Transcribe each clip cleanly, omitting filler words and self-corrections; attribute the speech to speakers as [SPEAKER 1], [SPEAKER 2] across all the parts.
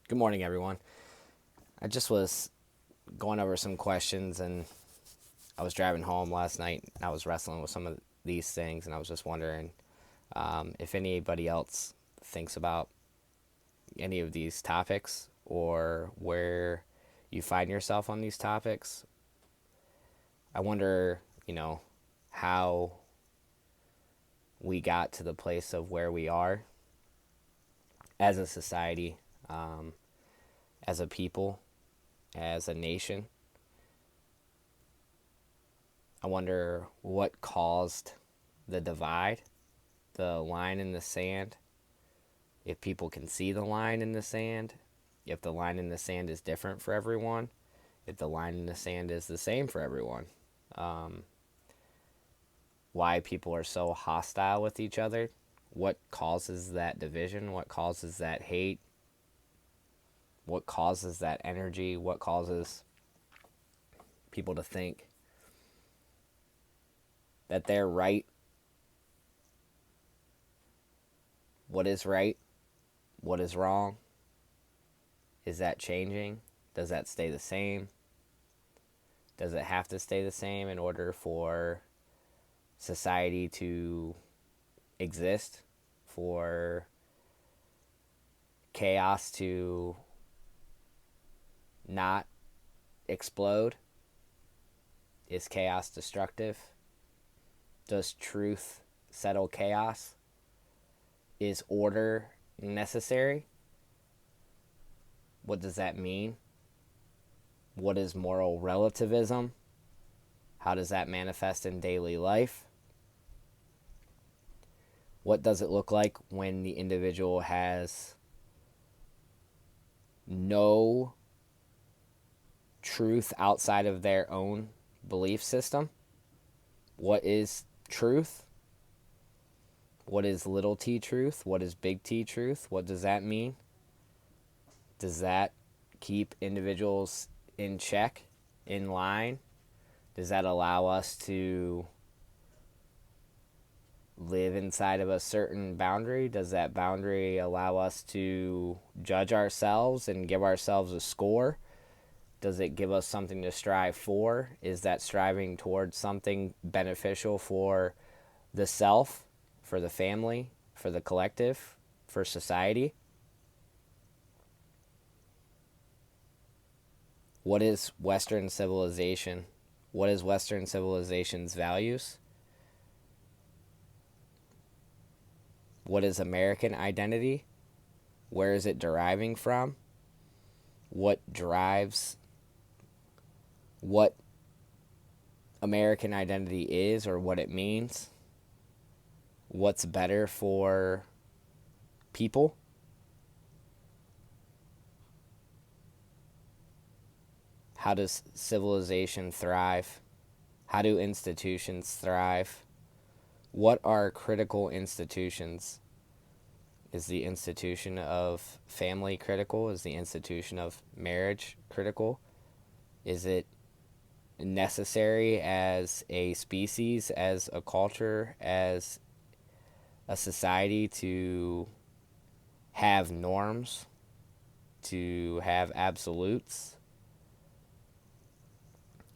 [SPEAKER 1] Good morning, everyone. I just was going over some questions, and I was driving home last night. I was wrestling with some of these things, and I was just wondering if anybody else thinks about any of these topics or where you find yourself on these topics. I wonder, how we got to the place of where we are as a society, um, as a people, as a nation. I wonder what caused the divide, the line in the sand, if people can see the line in the sand, if the line in the sand is different for everyone, if the line in the sand is the same for everyone, um, why people are so hostile with each other, what causes that division, what causes that hate, what causes that energy, what causes people to think that they're right, what is right, what is wrong, is that changing, does that stay the same? Does it have to stay the same in order for society to exist, for chaos to not explode? Is chaos destructive? Does truth settle chaos? Is order necessary? What does that mean? What is moral relativism? How does that manifest in daily life? What does it look like when the individual has no truth outside of their own belief system? What is truth? What is little t truth? What is big T truth? What does that mean? Does that keep individuals in check, in line? Does that allow us to live inside of a certain boundary? Does that boundary allow us to judge ourselves and give ourselves a score? Does it give us something to strive for? Is that striving towards something beneficial for the self, for the family, for the collective, for society? What is Western civilization? What is Western civilization's values? What is American identity? Where is it deriving from? What drives what American identity is or what it means? What's better for people? How does civilization thrive? How do institutions thrive? What are critical institutions? Is the institution of family critical? Is the institution of marriage critical? Is it necessary as a species, as a culture, as a society to have norms, to have absolutes?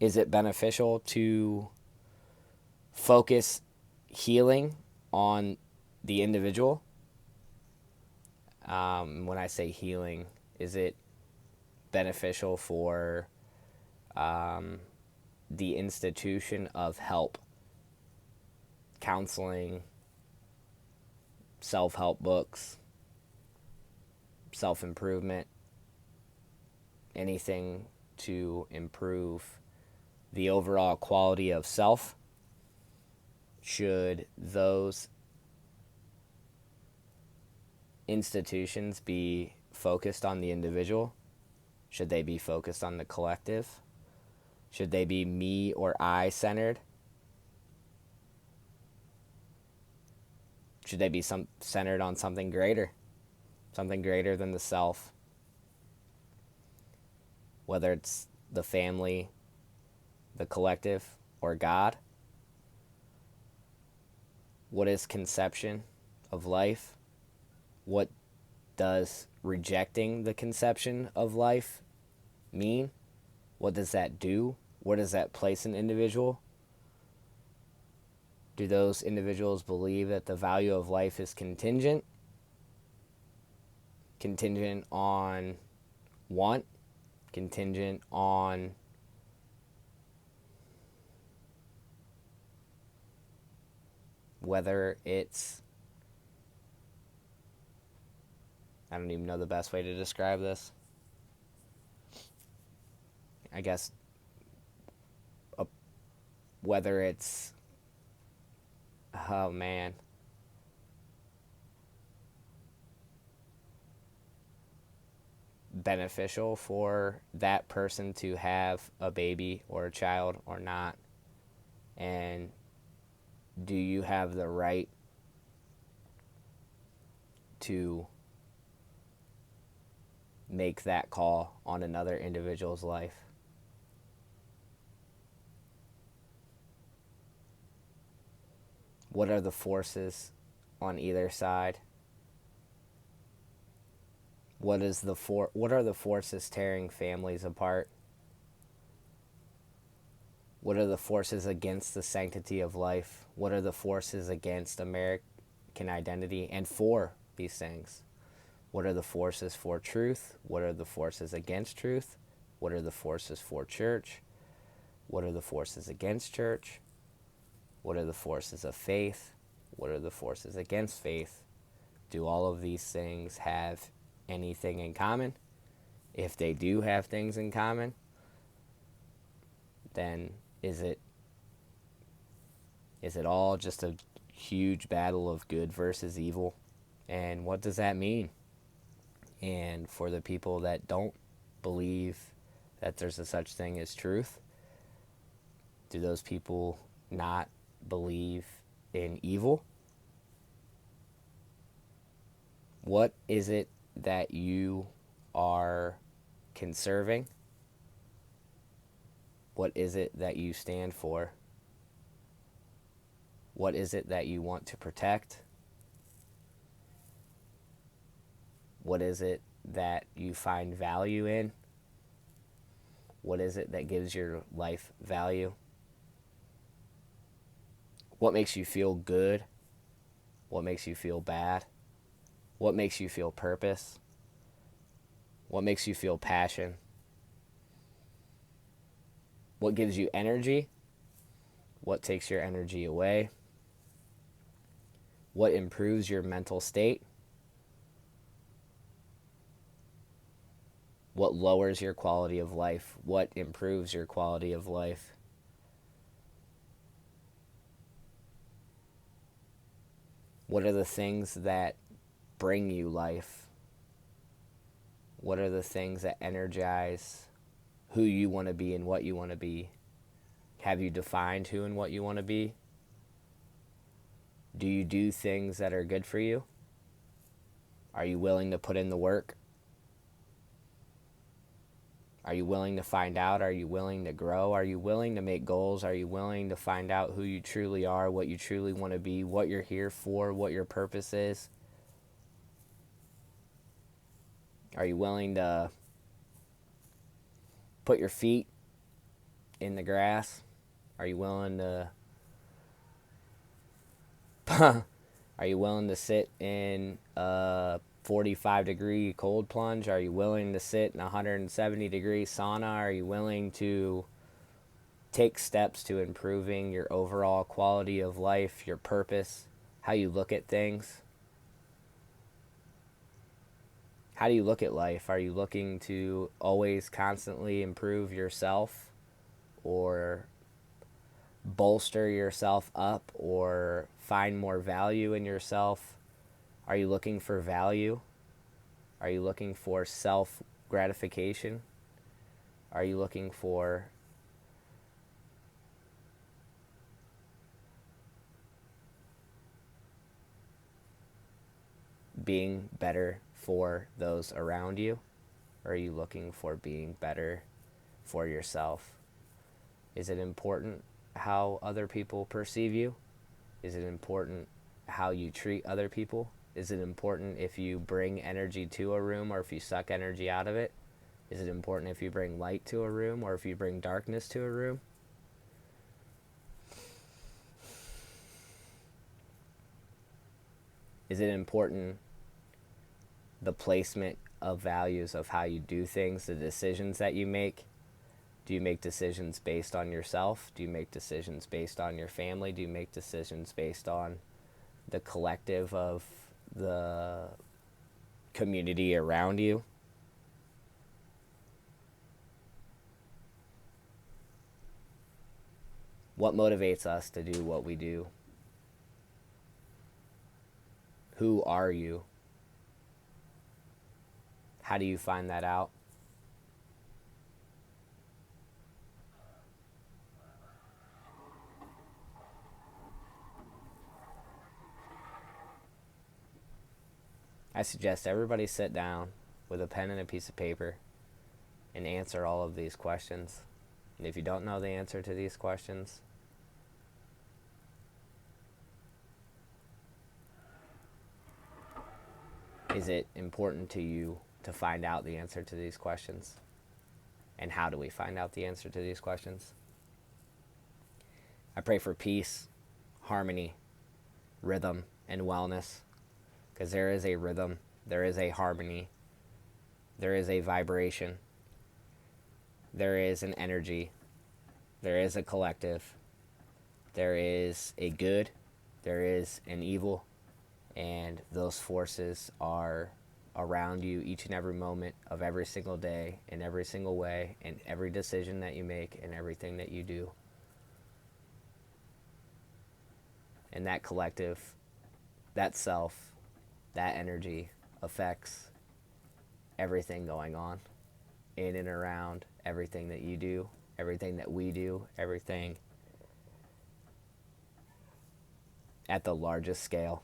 [SPEAKER 1] Is it beneficial to focus healing on the individual? When I say healing, is it beneficial for the institution of help, counseling, self help books, self improvement, anything to improve the overall quality of self? Should those institutions be focused on the individual? Should they be focused on the collective? Should they be me or I centered? Should they be centered on something greater than the self? Whether it's the family, the collective, or God? What is conception of life? What does rejecting the conception of life mean? What does that do? Where does that place an individual? Do those individuals believe that the value of life is contingent? Contingent on want? Contingent on whether it's, I don't even know the best way to describe this. I guess whether it's, oh man, beneficial for that person to have a baby or a child or not. And do you have the right to make that call on another individual's life? What are the forces on either side? What are the forces tearing families apart? What are the forces against the sanctity of life? What are the forces against American identity and for these things? What are the forces for truth? What are the forces against truth? What are the forces for church? What are the forces against church? What are the forces of faith? What are the forces against faith? Do all of these things have anything in common? If they do have things in common, then is it all just a huge battle of good versus evil? And what does that mean? And for the people that don't believe that there's a such thing as truth, do those people not believe in evil? What is it that you are conserving? What is it that you stand for? What is it that you want to protect? What is it that you find value in? What is it that gives your life value? What makes you feel good? What makes you feel bad? What makes you feel purpose? What makes you feel passion? What gives you energy? What takes your energy away? What improves your mental state? What lowers your quality of life? What improves your quality of life? What are the things that bring you life? What are the things that energize who you want to be and what you want to be? Have you defined who and what you want to be? Do you do things that are good for you? Are you willing to put in the work? Are you willing to find out? Are you willing to grow? Are you willing to make goals? Are you willing to find out who you truly are, what you truly want to be, what you're here for, what your purpose is? Are you willing to put your feet in the grass? Are you willing to are you willing to sit in a 45-degree cold plunge? Are you willing to sit in a 170-degree sauna? Are you willing to take steps to improving your overall quality of life, your purpose, how you look at things? How do you look at life? Are you looking to always constantly improve yourself or bolster yourself up or find more value in yourself? Are you looking for value? Are you looking for self gratification? Are you looking for being better for those around you? Or are you looking for being better for yourself? Is it important how other people perceive you? Is it important how you treat other people? Is it important if you bring energy to a room or if you suck energy out of it? Is it important if you bring light to a room or if you bring darkness to a room? Is it important the placement of values of how you do things, the decisions that you make? Do you make decisions based on yourself? Do you make decisions based on your family? Do you make decisions based on the collective of the community around you? What motivates us to do what we do? Who are you? How do you find that out? I suggest everybody sit down with a pen and a piece of paper and answer all of these questions. And if you don't know the answer to these questions, is it important to you to find out the answer to these questions? And how do we find out the answer to these questions? I pray for peace, harmony, rhythm, and wellness, because there is a rhythm, there is a harmony, there is a vibration, there is an energy, there is a collective, there is a good, there is an evil, and those forces are around you each and every moment of every single day, in every single way, in every decision that you make, and everything that you do. And that collective, that self, that energy affects everything going on in and around everything that you do, everything that we do, everything at the largest scale.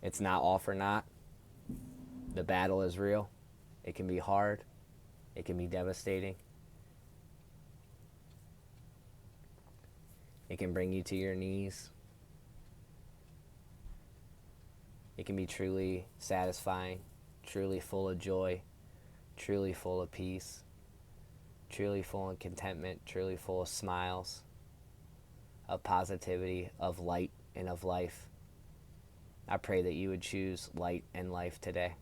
[SPEAKER 1] It's not all for naught. The battle is real. It can be hard. It can be devastating. It can bring you to your knees. It can be truly satisfying, truly full of joy, truly full of peace, truly full of contentment, truly full of smiles, of positivity, of light, and of life. I pray that you would choose light and life today.